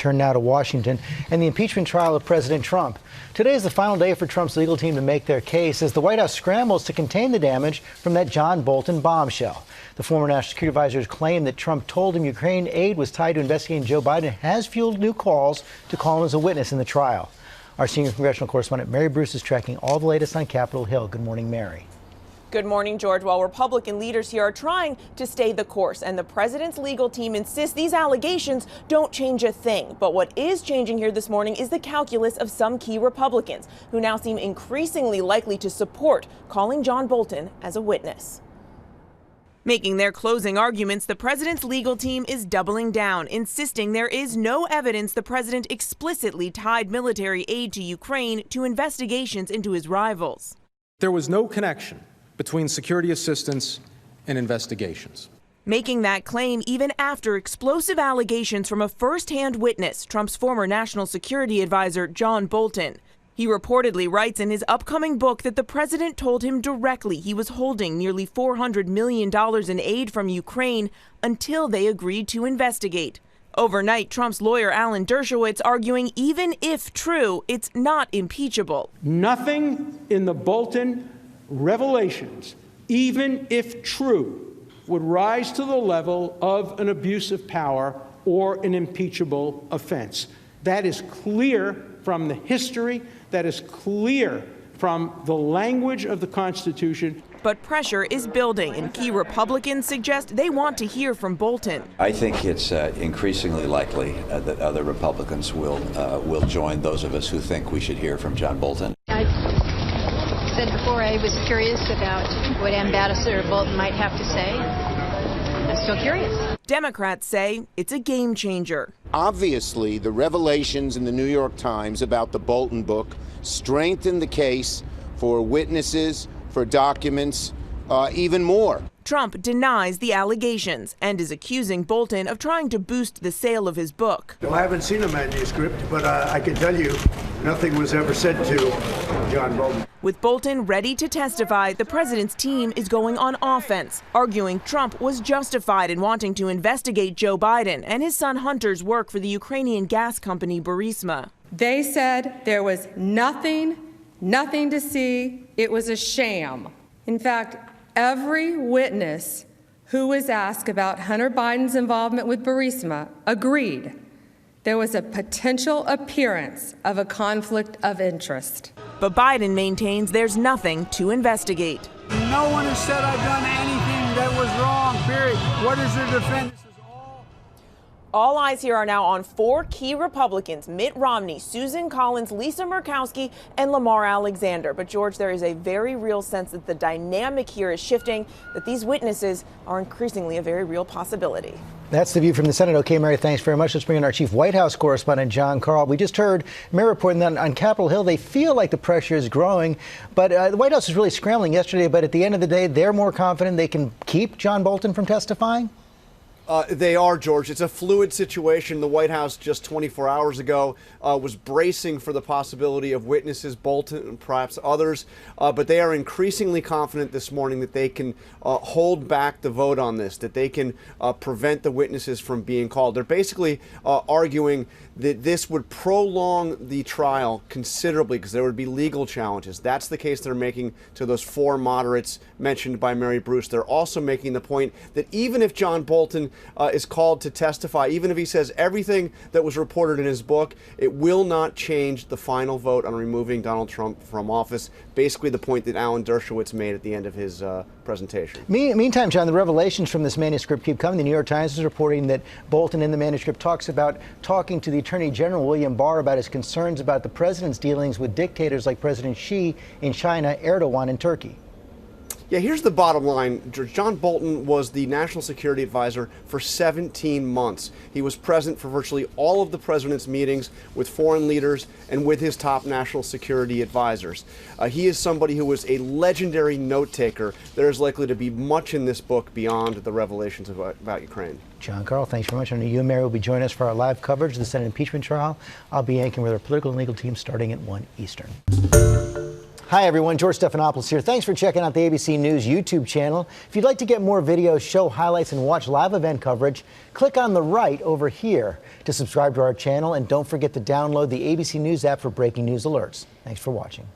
Turn now to Washington and the impeachment trial of President Trump. Today is the final day for Trump's legal team to make their case as the White House scrambles to contain the damage from that John Bolton bombshell. The former national security advisor's claim that Trump told him Ukraine aid was tied to investigating Joe Biden has fueled new calls to call him as a witness in the trial. Our senior congressional correspondent Mary Bruce is tracking all the latest on Capitol Hill. Good morning, Mary. Good morning, George. While Republican leaders here are trying to stay the course, and the president's legal team insists these allegations don't change a thing. But what is changing here this morning is the calculus of some key Republicans, who now seem increasingly likely to support calling John Bolton as a witness. Making their closing arguments, the president's legal team is doubling down, insisting there is no evidence the president explicitly tied military aid to Ukraine to investigations into his rivals. There was no connection between security assistance and investigations. Making that claim even after explosive allegations from a first-hand witness, Trump's former national security advisor, John Bolton. He reportedly writes in his upcoming book that the president told him directly he was holding nearly $400 million in aid from Ukraine until they agreed to investigate. Overnight, Trump's lawyer Alan Dershowitz arguing even if true, it's not impeachable. Nothing in the Bolton revelations, even if true, would rise to the level of an abuse of power or an impeachable offense. That is clear from the history. That is clear from the language of the Constitution. But pressure is building, and key Republicans suggest they want to hear from Bolton. I think it's increasingly likely that other Republicans will join those of us who think we should hear from John Bolton. I said before I was curious about what Ambassador Bolton might have to say. I'm still curious. Democrats say it's a game changer. Obviously, the revelations in the New York Times about the Bolton book strengthen the case for witnesses, for documents, even more. Trump denies the allegations and is accusing Bolton of trying to boost the sale of his book. Well, I haven't seen a manuscript, but I can tell you nothing was ever said to John Bolton. With Bolton ready to testify, the president's team is going on offense, arguing Trump was justified in wanting to investigate Joe Biden and his son Hunter's work for the Ukrainian gas company Burisma. They said there was nothing to see. It was a sham. In fact, every witness who was asked about Hunter Biden's involvement with Burisma agreed there was a potential appearance of a conflict of interest. But Biden maintains there's nothing to investigate. No one has said I've done anything that was wrong, period. What is the defense? All eyes here are now on four key Republicans: Mitt Romney, Susan Collins, Lisa Murkowski, and Lamar Alexander. But, George, there is a very real sense that the dynamic here is shifting, that these witnesses are increasingly a very real possibility. That's the view from the Senate. Okay, Mary, thanks very much. Let's bring in our chief White House correspondent, John Karl. We just heard Mary reporting that on Capitol Hill, they feel like the pressure is growing, but the White House is really scrambling yesterday. But at the end of the day, they're more confident they can keep John Bolton from testifying? They are, George. It's a fluid situation. The White House just 24 hours ago was bracing for the possibility of witnesses, Bolton and perhaps others, but they are increasingly confident this morning that they can hold back the vote on this, that they can prevent the witnesses from being called. They're basically arguing that this would prolong the trial considerably because there would be legal challenges. That's the case they're making to those four moderates mentioned by Mary Bruce. They're also making the point that even if John Bolton is called to testify, even if he says everything that was reported in his book, it will not change the final vote on removing Donald Trump from office. Basically the point that Alan Dershowitz made at the end of his presentation. Meantime, John, the revelations from this manuscript keep coming. The New York Times is reporting that Bolton in the manuscript talks about talking to the Attorney General William Barr about his concerns about the president's dealings with dictators like President Xi in China, Erdogan in Turkey. Yeah, here's the bottom line. John Bolton was the national security advisor for 17 months. He was present for virtually all of the president's meetings with foreign leaders and with his top national security advisors. He is somebody who was a legendary note taker. There is likely to be much in this book beyond the revelations about Ukraine. John Karl, thanks very much. I know you and Mary will be joining us for our live coverage of the Senate impeachment trial. I'll be anchoring with our political and legal team starting at 1 Eastern. Hi, everyone. George Stephanopoulos here. Thanks for checking out the ABC News YouTube channel. If you'd like to get more videos, show highlights, and watch live event coverage, click on the right over here to subscribe to our channel. And don't forget to download the ABC News app for breaking news alerts. Thanks for watching.